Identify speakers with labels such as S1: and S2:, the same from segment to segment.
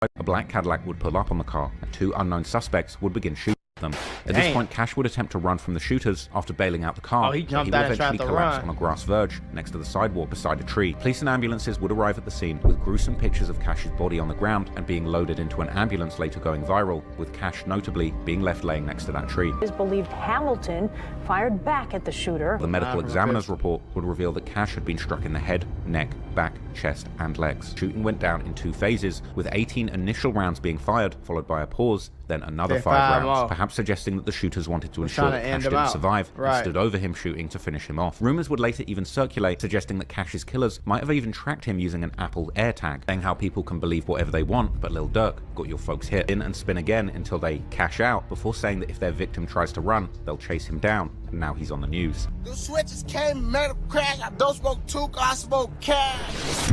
S1: a black Cadillac would pull up on the car, and two unknown suspects would begin shooting them. At this point, Cash would attempt to run from the shooters after bailing out the car.
S2: He
S1: would eventually collapse on a grass verge next to the sidewalk beside a tree. Police and ambulances would arrive at the scene with gruesome pictures of Cash's body on the ground and being loaded into an ambulance, later going viral, with Cash notably being left laying next to that tree.
S3: It is believed Hamilton fired back at the shooter.
S1: The medical examiner's report would reveal that Cash had been struck in the head, neck, back, chest, and legs. Shooting went down in 2 phases, with 18 initial rounds being fired, followed by a pause, then another 5 rounds, perhaps suggesting that the shooters wanted to ensure that Cash didn't survive and stood over him shooting to finish him off. Rumors would later even circulate, suggesting that Cash's killers might have even tracked him using an Apple AirTag, saying how people can believe whatever they want, but Lil Durk got your folks hit in and spin again until they cash out, before saying that if their victim tries to run, they'll chase him down, and now he's on the news.
S4: The switches came, made a crash. I don't smoke too, I smoke cash.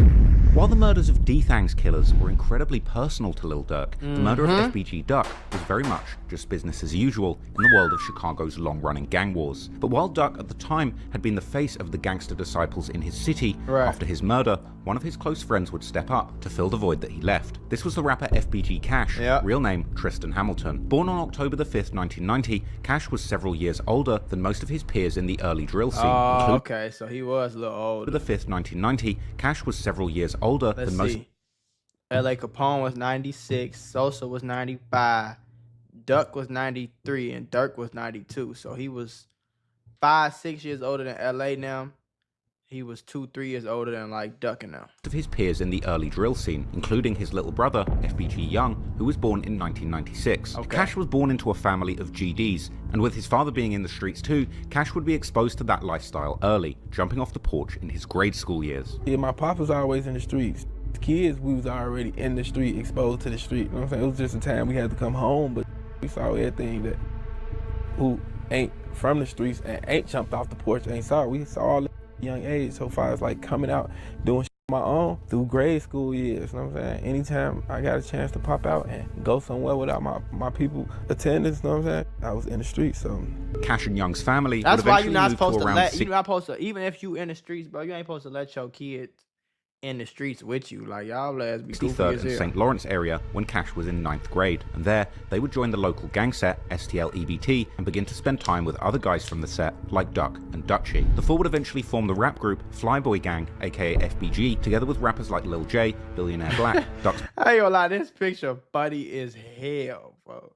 S1: While the murders of D-Thang's killers were incredibly personal to Lil Durk, the murder of FBG Duck was very much just business as usual in the world of Chicago's long-running gang wars. But while Duck at the time had been the face of the gangster disciples in his city, after his murder, one of his close friends would step up to fill the void that he left. This was the rapper FBG Cash, real name Tristan Hamilton. Born on October the 5th, 1990, Cash was several years older than most of his peers in the early drill scene.
S2: Oh, okay, so he was a little older.
S1: The 5th, 1990, Cash was several years older than most.
S2: L.A. Capone was 96, Sosa was 95, Duck was 93, and Durk was 92. So he was 5-6 years older than L.A. now. He was 2-3 years older than like Duck and now.
S1: Of his peers in the early drill scene, including his little brother, FBG Young, who was born in 1996. Cash was born into a family of GDs, and with his father being in the streets too, Cash would be exposed to that lifestyle early, jumping off the porch in his grade school years.
S5: Yeah, my pop was always in the streets. As kids, we was already in the street, exposed to the street. You know what I'm saying? It was just a time we had to come home, but we saw everything that who ain't from the streets and ain't jumped off the porch ain't saw. We saw all young age so far as like coming out doing shit on my own through grade school years. You know what I'm saying? Anytime I got a chance to pop out and go somewhere without my people attendance, you know what I'm saying? I was in the streets. So
S1: Cash and Young's family
S2: that's
S1: would
S2: why
S1: eventually
S2: you're not
S1: move
S2: supposed
S1: to
S2: to
S1: around
S2: let you're not supposed to, even if you in the streets, bro, you ain't supposed to let your kids in the streets with you. Like, y'all let's be goofy
S1: 63rd
S2: as
S1: and
S2: hell.
S1: St. Lawrence area when Cash was in 9th grade, and there they would join the local gang set STL-EBT and begin to spend time with other guys from the set like Duck and Dutchy. The four would eventually form the rap group Flyboy Gang, aka FBG, together with rappers like Lil J, Billionaire Black, Duck's
S2: I ain't gonna lie, this picture buddy is hell, bro.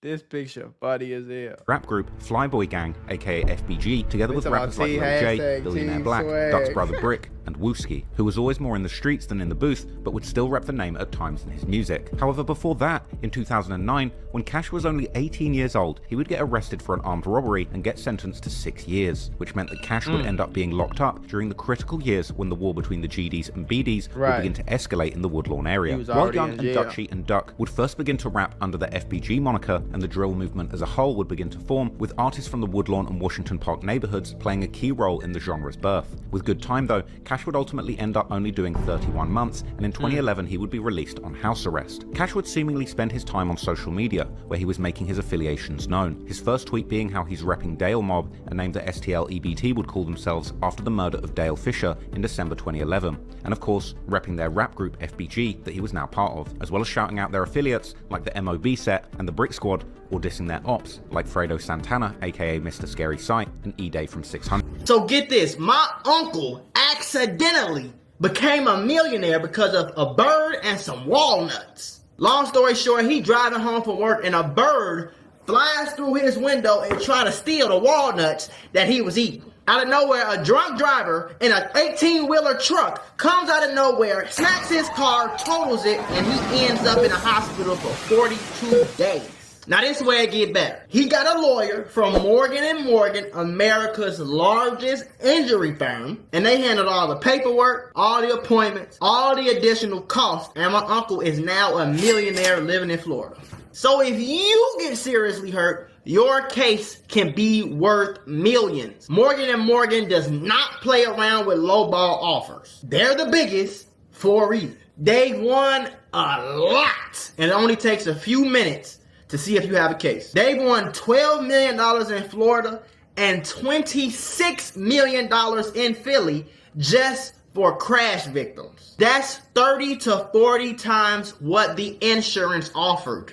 S2: This picture buddy is hell.
S1: rap group Flyboy Gang, aka FBG, together with
S2: talking
S1: rappers
S2: about
S1: like
S2: T
S1: Lil J,
S2: hashtag
S1: Billionaire
S2: T
S1: Black,
S2: swag.
S1: Duck's brother Brick, and Wooski, who was always more in the streets than in the booth, but would still rep the name at times in his music. However, before that, in 2009, when Cash was only 18 years old, he would get arrested for an armed robbery and get sentenced to 6 years, which meant that Cash would end up being locked up during the critical years when the war between the GDs and BDs would begin to escalate in the Woodlawn area. While Young and Dutchy and Duck would first begin to rap under the FBG moniker, and the drill movement as a whole would begin to form, with artists from the Woodlawn and Washington Park neighborhoods playing a key role in the genre's birth. With good time though, Cash would ultimately end up only doing 31 months, and in 2011 he would be released on house arrest. Cash would seemingly spend his time on social media, where he was making his affiliations known. His first tweet being how he's repping Dale Mob, a name that STL-EBT would call themselves after the murder of Dale Fisher in December 2011, and of course repping their rap group FBG that he was now part of, as well as shouting out their affiliates like the MOB set and the Brick Squad, or dissing their ops like Fredo Santana, aka Mr. Scary Sight, and E-Day from 600.
S6: So get this, my uncle accidentally became a millionaire because of a bird and some walnuts. Long story short, he driving home from work and a bird flies through his window and try to steal the walnuts that he was eating. Out of nowhere, a drunk driver in an 18-wheeler truck comes out of nowhere, smacks his car, totals it, and he ends up in a hospital for 42 days. Now this is where it get better. He got a lawyer from Morgan & Morgan, America's largest injury firm, and they handled all the paperwork, all the appointments, all the additional costs, and my uncle is now a millionaire living in Florida. So if you get seriously hurt, your case can be worth millions. Morgan & Morgan does not play around with lowball offers. They're the biggest for a reason. They've won a lot, and it only takes a few minutes to see if you have a case. They've won $12 million in Florida and $26 million in Philly just for crash victims. That's 30 to 40 times what the insurance offered.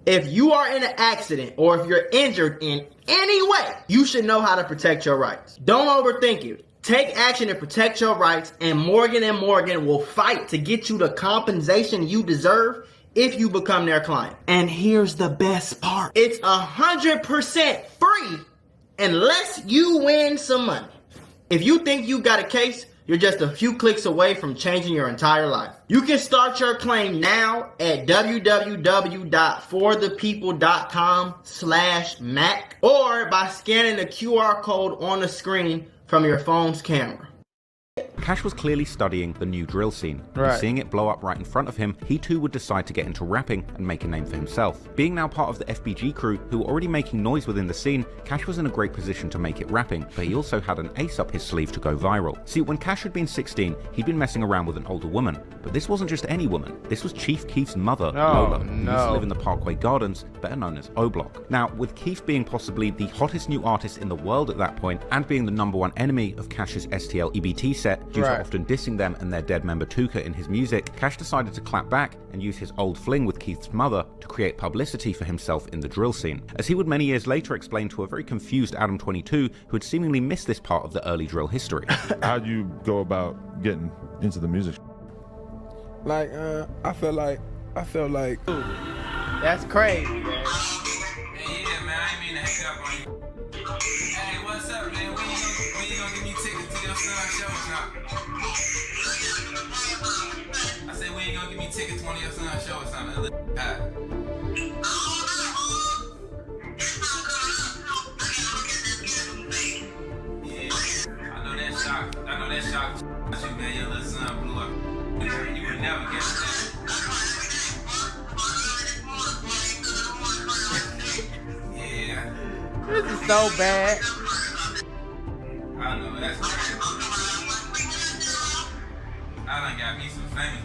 S6: If you are in an accident or if you're injured in any way, you should know how to protect your rights. Don't overthink it. Take action to protect your rights, and Morgan & Morgan will fight to get you the compensation you deserve if you become their client. And here's the best part. It's 100% free unless you win some money. If you think you got a case, you're just a few clicks away from changing your entire life. You can start your claim now at www.forthepeople.com/Mac or by scanning the QR code on the screen from your phone's camera.
S1: Cash was clearly studying the new drill scene.
S2: Right.
S1: And seeing it blow up right in front of him, he too would decide to get into rapping and make a name for himself. Being now part of the FBG crew, who were already making noise within the scene, Cash was in a great position to make it rapping, but he also had an ace up his sleeve to go viral. See, when Cash had been 16, he'd been messing around with an older woman. But this wasn't just any woman. This was Chief Keef's mother, Lola, who used to live in the Parkway Gardens, better known as O Block. Now, with Keef being possibly the hottest new artist in the world at that point, and being the #1 enemy of Cash's STL EBT set, due to often dissing them and their dead member Tuka in his music, Cash decided to clap back and use his old fling with Keith's mother to create publicity for himself in the drill scene. As he would many years later explain to a very confused Adam22 who had seemingly missed this part of the early drill history.
S7: How do you go about getting into the music?
S5: Like, I felt like.
S2: That's crazy, man.
S8: Yeah, man, I ain't mean to hang up on you. Hey, what's up, man? When you gonna give me tickets to your son's shows now? I said, when you gonna give me tickets to one of your son's shows or something? Yeah, I know that shocked you, man. Your little son blew up. You would never guess that. Yeah.
S2: This is so bad.
S8: I know, that's crazy. I done got me some famous.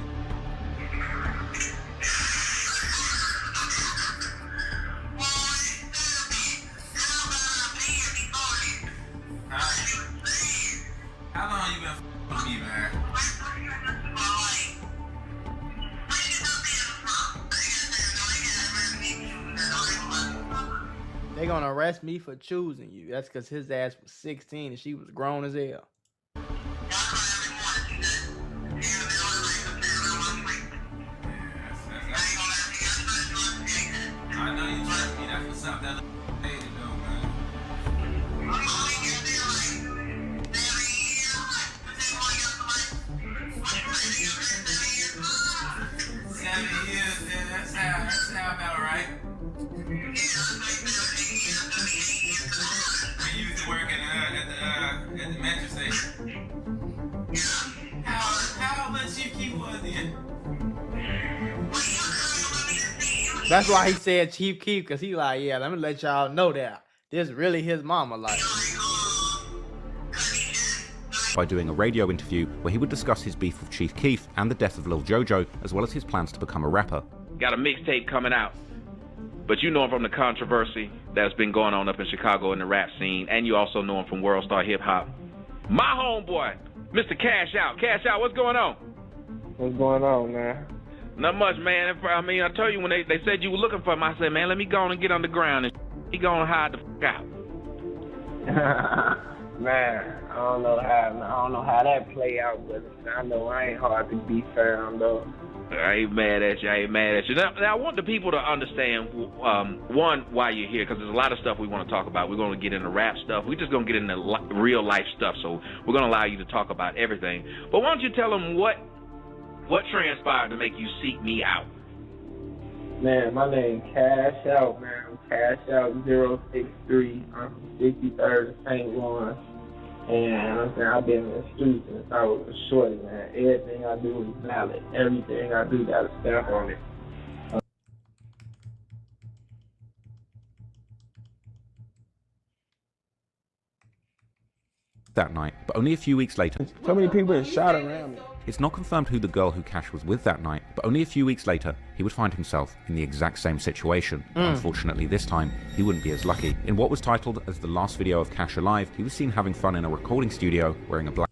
S8: How long you been with me, man?
S2: They gonna arrest me for choosing you. That's because his ass was 16 and she was grown as hell.
S8: I know you trust me. That's what's up. That little lady, though, man. 7 years, man. That's how about right. We used to work at the metro station. How much Chief Keef was then?
S2: That's why he said Chief Keef, because he like, yeah, let me let y'all know that this really his mama like.
S1: By doing a radio interview where he would discuss his beef with Chief Keef and the death of Lil Jojo, as well as his plans to become a rapper.
S9: Got a mixtape coming out, but you know him from the controversy that's been going on up in Chicago in the rap scene, and you also know him from World Star Hip Hop. My homeboy, Mr. Cash Out. Cash Out, what's going on?
S5: What's going on, man?
S9: Not much, man. I mean, I told you when they said you were looking for him, I said, man, let me go on and get underground and he gonna hide the fuck out.
S10: Man, I don't know how that play out, but I know I ain't hard to be found though.
S9: I ain't mad at you. Now, I want the people to understand, one, why you're here, because there's a lot of stuff we want to talk about. We're going to get into rap stuff. We're just going to get into real life stuff, so we're going to allow you to talk about everything. But why don't you tell them what transpired to make you seek me out?
S10: Man, my name Cash Out, man. Cash Out 063. I'm from 63rd and St. Lawrence. And I'm saying, I've been in the streets since I was a shorty, man. Everything I do is valid. Everything I do got a stamp on it.
S1: That night, but only a few weeks later.
S5: So many people had shot around me.
S1: It's not confirmed who the girl who Cash was with that night, but only a few weeks later, he would find himself in the exact same situation. Unfortunately, this time, he wouldn't be as lucky. In what was titled as the last video of Cash alive, he was seen having fun in a recording studio wearing a black...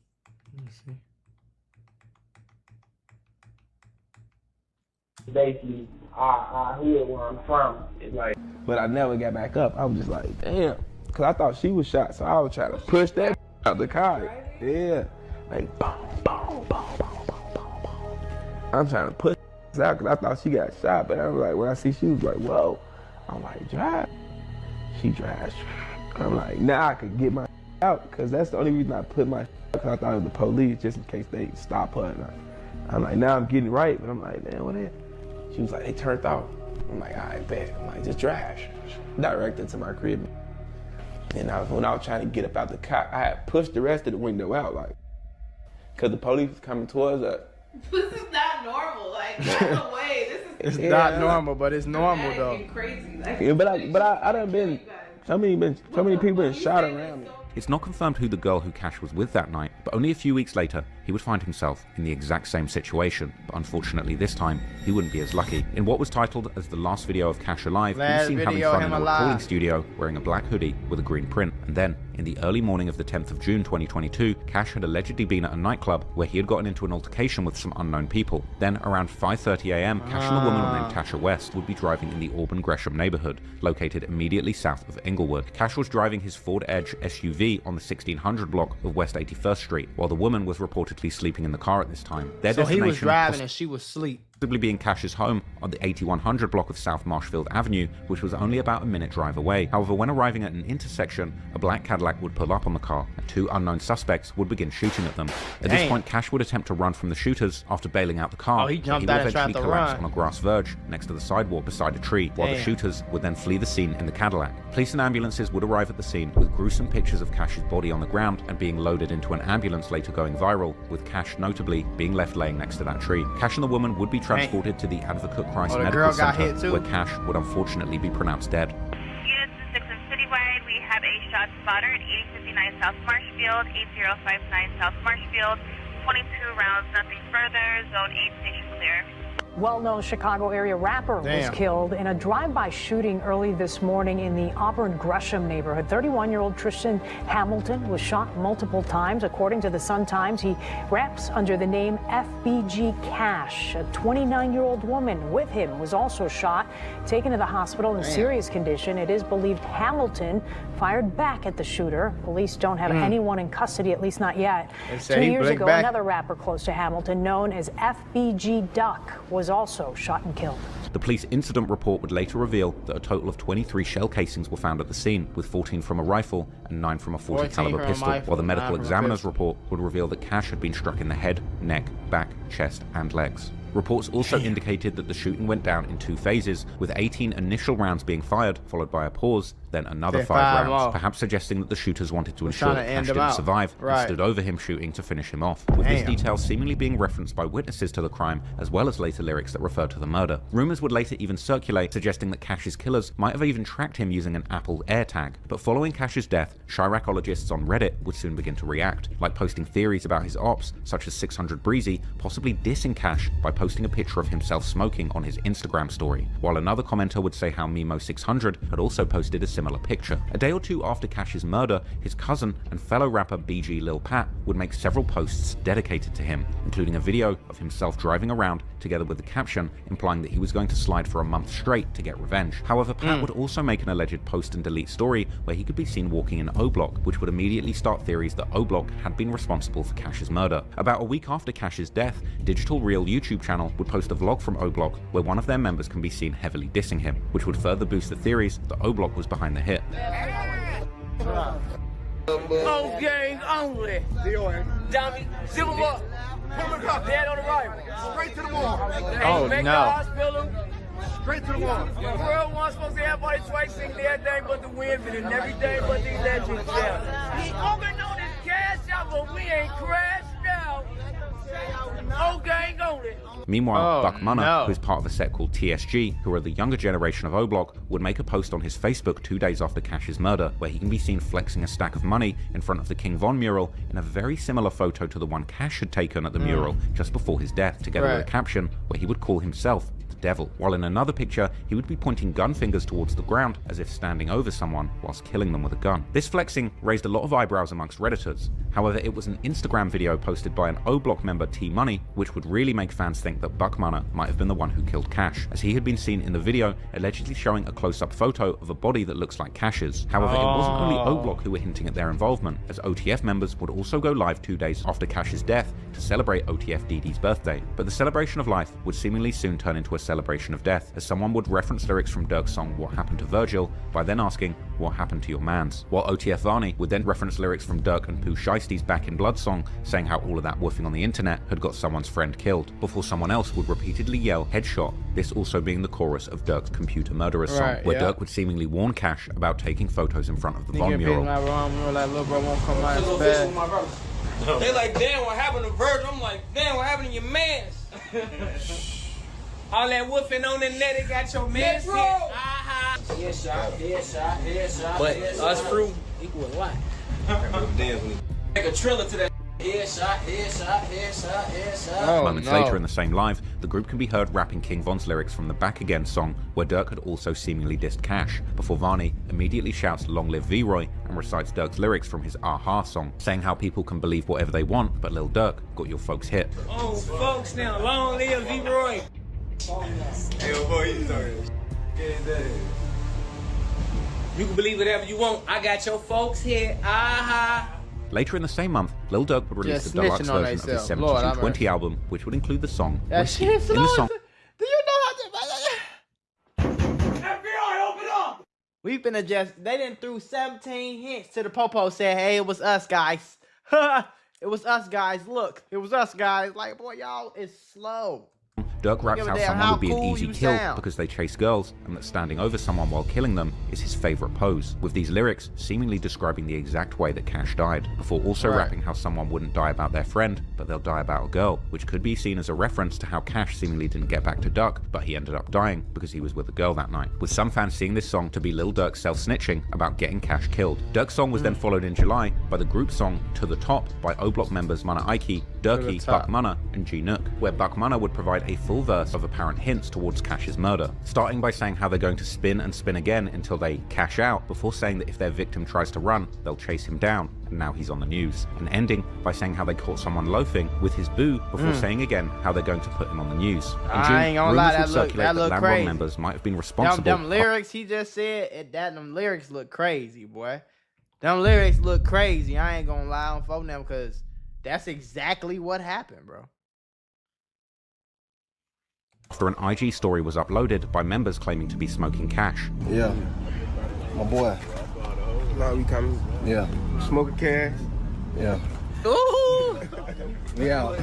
S10: basically our hood where I'm from. It's like,
S5: but I never got back up. I was just like, damn, cause I thought she was shot, so I was trying to push that out the car. Yeah, like boom, boom, boom, boom, boom, boom, boom. I'm trying to push out cause I thought she got shot, but I was like, when I see she was like, whoa, I'm like, drive. She drives. I'm like, now I could get my out, cause that's the only reason I put my cause I thought it was the police, just in case they stop her. I'm like, now I'm getting right, but I'm like, man, what is? She was like, they turned off. I'm like, all right, bet. I'm like, just drive. Directed to my crib. And when I was trying to get up out the car, I had pushed the rest of the window out, like, cause the police was coming towards us.
S11: This is not normal. Like, no way. This is
S2: It's not normal, but it's normal though.
S11: crazy. Like,
S5: Yeah, but I done been so many people been shot around me.
S1: It's not confirmed who the girl who Cash was with that night, but only a few weeks later, he would find himself in the exact same situation, but unfortunately this time, he wouldn't be as lucky. In what was titled as the last video of Cash alive, he was seen having fun in a recording studio, wearing a black hoodie with a green print, and then, in the early morning of the 10th of June 2022, Cash had allegedly been at a nightclub where he had gotten into an altercation with some unknown people. Then, around 5:30 AM, Cash and a woman named Tasha West would be driving in the Auburn Gresham neighborhood, located immediately south of Inglewood. Cash was driving his Ford Edge SUV on the 1600 block of West 81st Street, while the woman was reportedly sleeping in the car at this time. Their
S2: So he was
S1: destination
S2: driving and she was asleep.
S1: possibly being Cash's home on the 8100 block of South Marshfield Avenue, which was only about a minute drive away. However, when arriving at an intersection, a black Cadillac would pull up on the car, and two unknown suspects would begin shooting at them. At this point, Cash would attempt to run from the shooters after bailing out the car.
S2: Oh, he jumped
S1: would
S2: out and tried
S1: eventually
S2: to
S1: collapse
S2: run.
S1: on a grass verge next to the sidewalk beside a tree, while the
S2: Damn.
S1: shooters would then flee the scene in the Cadillac. Police and ambulances would arrive at the scene with gruesome pictures of Cash's body on the ground and being loaded into an ambulance, later going viral, with Cash notably being left laying next to that tree. Cash and the woman would be transported to the Advocate Christ
S2: the
S1: Medical
S2: girl got
S1: Center,
S2: hit too.
S1: where Cash would unfortunately be pronounced dead.
S12: Units 6 and Citywide, we have a shot spotter at 8059 South Marshfield, 8059 South Marshfield, 22 rounds, nothing further, zone 8 station clear.
S3: Well-known Chicago area rapper was killed in a drive-by shooting early this morning in the Auburn Gresham neighborhood. 31-year-old Tristan Hamilton was shot multiple times. According to the Sun-Times, he raps under the name FBG Cash. A 29-year-old woman with him was also shot, taken to the hospital in serious condition. It is believed Hamilton fired back at the shooter. Police don't have anyone in custody, at least not yet. 2 years ago, another rapper close to Hamilton, known as FBG Duck, was also shot and killed.
S1: The police incident report would later reveal that a total of 23 shell casings were found at the scene, with 14 from a rifle and 9 from a 40 caliber pistol, while the medical examiner's report would reveal that Cash had been struck in the head, neck, back, chest, and legs. Reports also indicated that the shooting went down in 2 phases, with 18 initial rounds being fired, followed by a pause, then another 5 rounds, perhaps suggesting that the shooters wanted to ensure that Cash didn't survive and stood over him shooting to finish him off, with this detail seemingly being referenced by witnesses to the crime, as well as later lyrics that refer to the murder. Rumors would later even circulate, suggesting that Cash's killers might have even tracked him using an Apple AirTag. But following Cash's death, Chiracologists on Reddit would soon begin to react, like posting theories about his ops, such as 600 Breezy possibly dissing Cash by posting a picture of himself smoking on his Instagram story, while another commenter would say how Mimo600 had also posted a similar picture. A day or two after Cash's murder, his cousin and fellow rapper BG Lil Pat would make several posts dedicated to him, including a video of himself driving around together with the caption implying that he was going to slide for a month straight to get revenge. However, Pat would also make an alleged post and delete story where he could be seen walking in O-Block, which would immediately start theories that O-Block had been responsible for Cash's murder. About a week after Cash's death, Digital Real YouTube channel would post a vlog from O-Block where one of their members can be seen heavily dissing him, which would further boost the theories that O-Block was behind the hit.
S13: Oh, gang only. Dummy, zip him up. Dead on the right. Straight to the wall.
S2: Oh,
S13: no. Straight to the wall. The world wasn't supposed to have everybody twice singing everything but the wind, but in everything but these legends. He only known his cash out, but we ain't crashed out. Oh, gang only.
S1: Meanwhile, Buck Munner, who's part of a set called TSG, who are the younger generation of O-Block, would make a post on his Facebook 2 days after Cash's murder, where he can be seen flexing a stack of money in front of the King Von mural in a very similar photo to the one Cash had taken at the mural just before his death, together with a caption where he would call himself the devil, while in another picture he would be pointing gun fingers towards the ground as if standing over someone whilst killing them with a gun. This flexing raised a lot of eyebrows amongst Redditors, However, it was an Instagram video posted by an O-Block member, T-Money, which would really make fans think that Buck Munna might have been the one who killed Cash, as he had been seen in the video allegedly showing a close-up photo of a body that looks like Cash's. However, it wasn't only O-Block who were hinting at their involvement, as OTF members would also go live 2 days after Cash's death to celebrate OTF DD's birthday. But the celebration of life would seemingly soon turn into a celebration of death, as someone would reference lyrics from Durk's song What Happened to Virgil by then asking, what happened to your mans? While OTF Varney would then reference lyrics from Durk and Pooh Shiesty's Back in Blood song, saying how all of that woofing on the internet had got someone's friend killed, before someone else would repeatedly yell headshot, this also being the chorus of Durk's Computer Murderers song, where Durk would seemingly warn Cash about taking photos in front of the Von mural.
S13: They like, damn, what happened to Virgil? I'm like, damn, what happened to your mans? All that woofing on the net, it got your mans hit. Headshot. But us crew equal a lot. Make a trailer to that. Headshot.
S1: Moments later in the same live, the group can be heard rapping King Von's lyrics from the Back Again song, where Durk had also seemingly dissed Cash, before Varney immediately shouts Long Live V-Roy and recites Durk's lyrics from his Aha song, saying how people can believe whatever they want, but Lil Durk got your folks hit.
S13: Oh, folks, now long live V-Roy. Hey, boy, you started. You can believe whatever you want. I got your folks hit. Aha.
S1: Later in the same month, Lil Durk would release the deluxe version of his 7220 album, which would include the song Whiskey. In the song,
S2: do you know how to... FBI, open up! We finna just... They done threw 17 hints to the popo, said, hey, it was us, guys. It was us, guys. Look, it was us, guys. Like, boy, y'all, it's slow.
S1: Durk raps how someone would be an easy kill because they chase girls, and that standing over someone while killing them is his favorite pose, with these lyrics seemingly describing the exact way that Cash died, before also rapping how someone wouldn't die about their friend, but they'll die about a girl, which could be seen as a reference to how Cash seemingly didn't get back to Duck, but he ended up dying because he was with a girl that night, with some fans seeing this song to be Lil Durk self-snitching about getting Cash killed. Durk's song was then followed in July by the group song To The Top by O-Block members Munna Ike, Durkee, Buck Munna, and G Nook, where Buck Munna would provide a full verse of apparent hints towards Cash's murder, starting by saying how they're going to spin and spin again until they cash out, before saying that if their victim tries to run, they'll chase him down, and now he's on the news, and ending by saying how they caught someone loafing with his boo, before saying again how they're going to put him on the news. In June, rumors would circulate that Lamron members might have been responsible.
S2: Them lyrics he just said, them lyrics look crazy, boy. Them lyrics look crazy. I ain't gonna lie on phone them, because that's exactly what happened, bro.
S1: After an IG story was uploaded by members claiming to be smoking Cash.
S14: Yeah, my boy.
S5: Now we coming.
S14: Yeah.
S5: Smoking Cash.
S14: Yeah.
S2: Ooh!
S14: Yeah.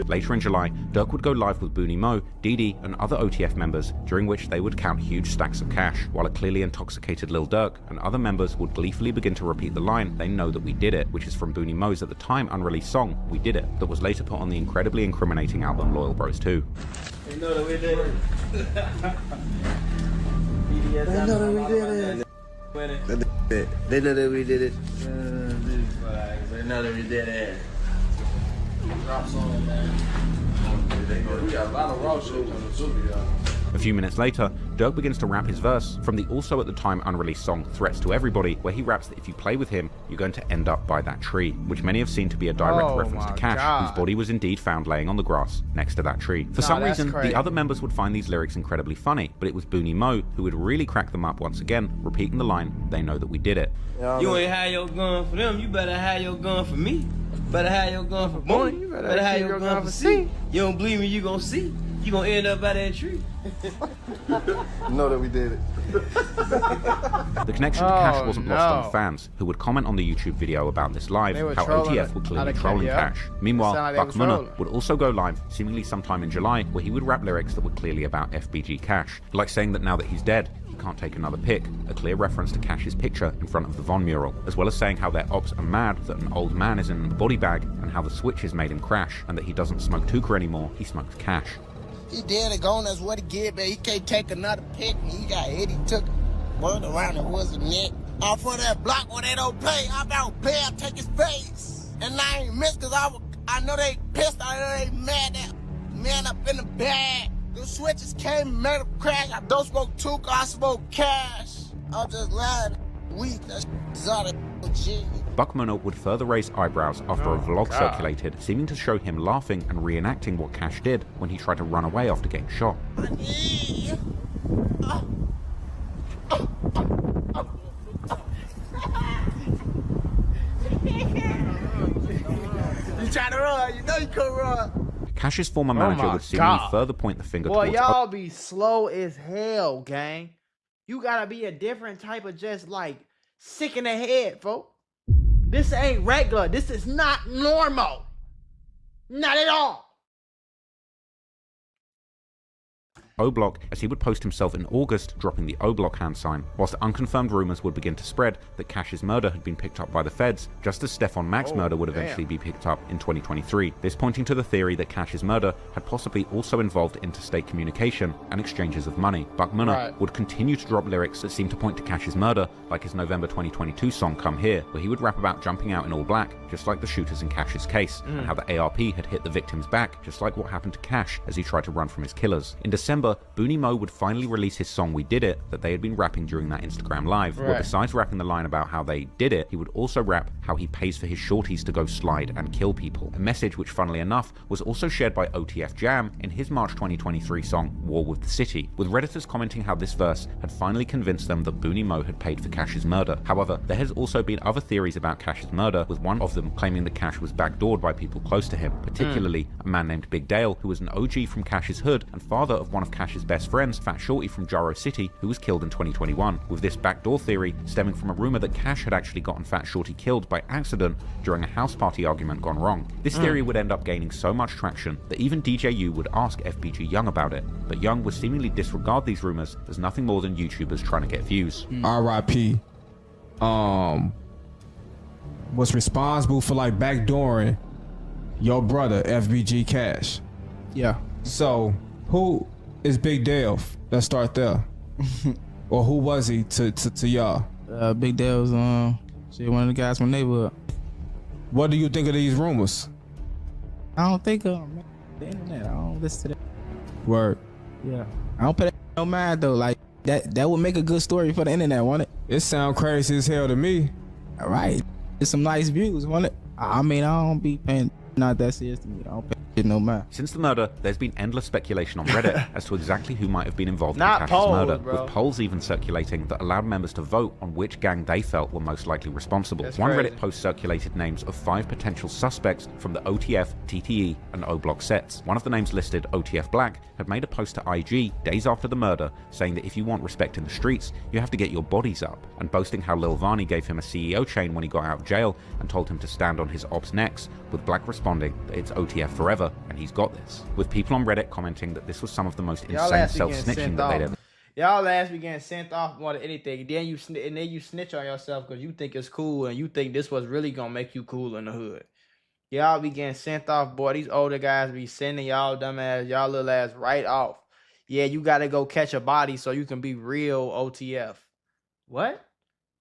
S1: Later in July, Durk would go live with Booney Mo, Dee and other OTF members, during which they would count huge stacks of cash, while a clearly intoxicated Lil Durk and other members would gleefully begin to repeat the line, they know that we did it, which is from Booney Mo's at the time unreleased song, We Did It, that was later put on the incredibly incriminating album Loyal Bros 2.
S13: They know that we did it.
S14: They know that we did it. They know that we did it.
S13: They know that we did it. Drop song, man. We got a lot of raw shit on the tube, y'all.
S1: A few minutes later, Durk begins to rap his verse from the also at the time unreleased song Threats to Everybody, where he raps that if you play with him, you're going to end up by that tree, which many have seen to be a direct reference to Cash, whose body was indeed found laying on the grass next to that tree. For some reason, the other members would find these lyrics incredibly funny, but it was Booney Mo who would really crack them up once again, repeating the line, they know that we did it.
S13: You ain't have your gun for them, you better have your gun for me. Better have your gun for boy. You better have your gun for C. You don't believe me, you gonna see. You gonna end up by that tree.
S14: Know that we did it.
S1: The connection to Cash wasn't lost on fans, who would comment on the YouTube video about this live, how OTF were clearly trolling Cash. Meanwhile, Buck Munna would also go live, seemingly sometime in July, where he would rap lyrics that were clearly about FBG Cash, like saying that now that he's dead, he can't take another pic, a clear reference to Cash's picture in front of the Von mural, as well as saying how their ops are mad that an old man is in a body bag, and how the switches made him crash, and that he doesn't smoke Tuka anymore, he smokes Cash.
S4: He dead and gone, that's what he get, man. He can't take another pic. He got hit, he took word around the was a neck. Off of that block where they don't play, I'm about play, I take his face. And I ain't missed cause I know they pissed, I know they mad that man up in the bag. The switches came and made him crash. I don't smoke Tuka, I smoke Cash. I'm just glad weak, that's all that G.
S1: Munna would further raise eyebrows after a vlog circulated, seeming to show him laughing and reenacting what Cash did when he tried to run away after getting shot.
S2: You trying to run? You know you could run.
S1: Cash's former manager would seemingly further point the finger
S2: Boy,
S1: towards...
S2: y'all be slow as hell, gang. You gotta be a different type of just like sick in the head, folks. This ain't regular. This is not normal. Not at all.
S1: O-Block, as he would post himself in August dropping the O-Block hand sign, whilst unconfirmed rumours would begin to spread that Cash's murder had been picked up by the feds, just as Stefan Mack's murder would eventually be picked up in 2023, this pointing to the theory that Cash's murder had possibly also involved interstate communication and exchanges of money. Buck Munna would continue to drop lyrics that seemed to point to Cash's murder, like his November 2022 song Come Here, where he would rap about jumping out in all black, just like the shooters in Cash's case, and how the ARP had hit the victim's back, just like what happened to Cash as he tried to run from his killers. In December, Booney Mo would finally release his song We Did It that they had been rapping during that Instagram live, where besides rapping the line about how they did it, he would also rap how he pays for his shorties to go slide and kill people, a message which funnily enough was also shared by OTF Jam in his March 2023 song War with the City, with Redditors commenting how this verse had finally convinced them that Booney Mo had paid for Cash's murder. However, there has also been other theories about Cash's murder, with one of them claiming that Cash was backdoored by people close to him, particularly a man named Big Dale, who was an OG from Cash's hood and father of one of Cash's best friends, Fat Shorty from Jaro City, who was killed in 2021, with this backdoor theory stemming from a rumor that Cash had actually gotten Fat Shorty killed by accident during a house party argument gone wrong. This theory would end up gaining so much traction that even DJ U would ask FBG Young about it, but Young would seemingly disregard these rumors as nothing more than YouTubers trying to get views.
S15: R.I.P. Was responsible for like backdooring your brother FBG Cash.
S2: Yeah.
S15: So who is Big Dale? Let's start there. Or who was he to y'all?
S16: Big Dale's one of the guys from the neighborhood.
S15: What do you think of these rumors?
S16: I don't think the internet. I don't listen to that.
S15: Word.
S16: Yeah. I don't pay that no mind though. Like that would make a good story for the internet, wouldn't it?
S15: It sound crazy as hell to me.
S16: All right. It's some nice views, wouldn't it? I mean, I don't be paying not that serious to me. I don't pay no mind.
S1: Since the murder, there's been endless speculation on Reddit as to exactly who might have been involved in Cash's
S2: polls,
S1: murder,
S2: bro.
S1: with polls even circulating that allowed members to vote on which gang they felt were most likely responsible. One
S2: crazy.
S1: Reddit post circulated names of 5 potential suspects from the OTF, TTE, and O-Block sets. One of the names listed, OTF Black, had made a post to IG days after the murder saying that if you want respect in the streets, you have to get your bodies up, and boasting how Lil Varney gave him a CEO chain when he got out of jail and told him to stand on his ops' necks, with Black responding that it's OTF forever and he's got this, with people on Reddit commenting that this was some of the most insane self-snitching that they'd ever...
S2: Y'all ass be getting sent off more than anything. Then you snitch on yourself because you think it's cool and you think this was really gonna make you cool in the hood. Y'all be getting sent off, boy. These older guys be sending y'all dumb ass, y'all little ass right off. Yeah, you gotta go catch a body so you can be real OTF. What?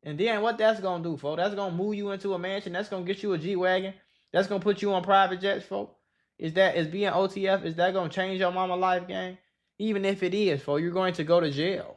S2: And then what that's gonna do, folks? That's gonna move you into a mansion. That's gonna get you a G-Wagon. That's gonna put you on private jets, folks. Is being OTF, is that gonna change your mama life, gang? Even if it is, folks, you're going to go to jail.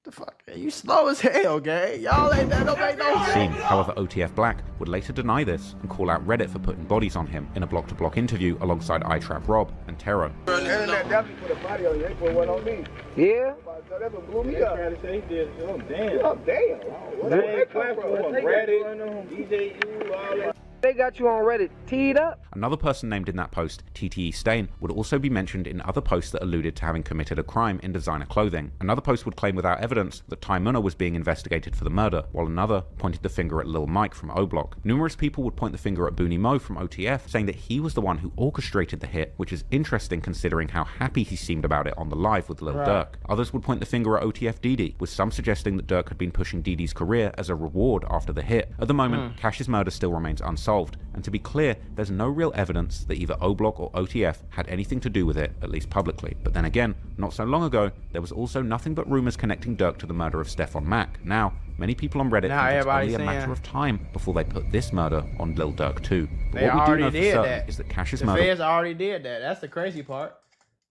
S2: The fuck? You slow as hell, gang. Y'all ain't that don't make no sense.
S1: However, OTF Black would later deny this and call out Reddit for putting bodies on him in a block-to-block interview alongside iTrap Rob and Tero.
S17: Internet definitely put a body on you. They put one on me. Yeah? That one blew me up. Trying to say he did. Oh, damn. Oh, damn. Where that come from? Reddit, DJU, all that. They got you on Reddit teed up.
S1: Another person named in that post, TTE Stain, would also be mentioned in other posts that alluded to having committed a crime in designer clothing. Another post would claim without evidence that Ty Munna was being investigated for the murder, while another pointed the finger at Lil Mike from O-Block. Numerous people would point the finger at Booney Mo from OTF, saying that he was the one who orchestrated the hit, which is interesting considering how happy he seemed about it on the live with Lil Durk. Others would point the finger at OTF Didi, with some suggesting that Durk had been pushing Didi's career as a reward after the hit. At the moment, Cash's murder still remains unsolved, and to be clear, there's no real evidence that either O-Block or OTF had anything to do with it, at least publicly. But then again, not so long ago, there was also nothing but rumors connecting Durk to the murder of Stefan Mack. Now, many people on Reddit think it's only a matter of time before they put this murder on Lil Durk too. But
S2: They
S1: what we do
S2: already
S1: know for
S2: did
S1: certain
S2: that.
S1: is that Cash's
S2: The
S1: murder...
S2: feds already did that. That's the crazy part.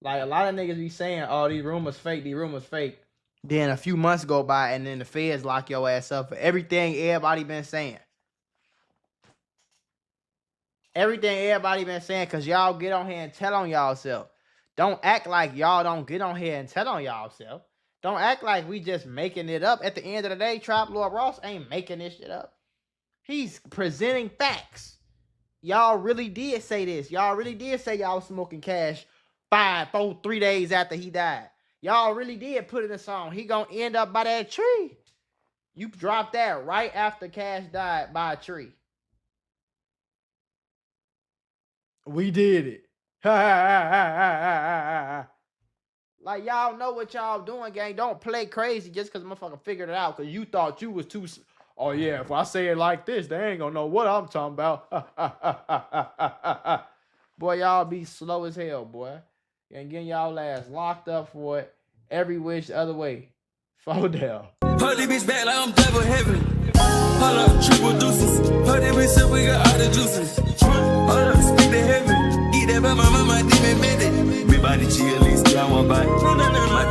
S2: Like, a lot of niggas be saying, oh, these rumors fake, these rumors fake. Then a few months go by and then the feds lock your ass up for everything everybody been saying. everything everybody been saying, because y'all get on here and tell on y'all self. Don't act like y'all don't get on here and tell on y'all self. Don't act like we just making it up. At the end of the day, Trap Lord Ross ain't making this shit up. He's presenting facts. Y'all really did say this. Y'all really did say y'all was smoking Cash 3 days after he died. Y'all really did put in a song. He gonna end up by that tree. You dropped that right after Cash died by a tree. We did it. Like, y'all know what y'all doing, gang. Don't play crazy just because motherfucker figured it out because you thought you was too... Oh, yeah, if I say it like this, they ain't gonna know what I'm talking about. Boy, y'all be slow as hell, boy. And getting y'all ass locked up for it every which other way. Fodell.
S18: Hold this bitch back like I'm double heavy. Hold up, triple deuces. Hold this bitch up, we got all the juices. Hold up, speak the heavy. Eat that by my mama, demon made it. Me body chill, at least I won't bite. My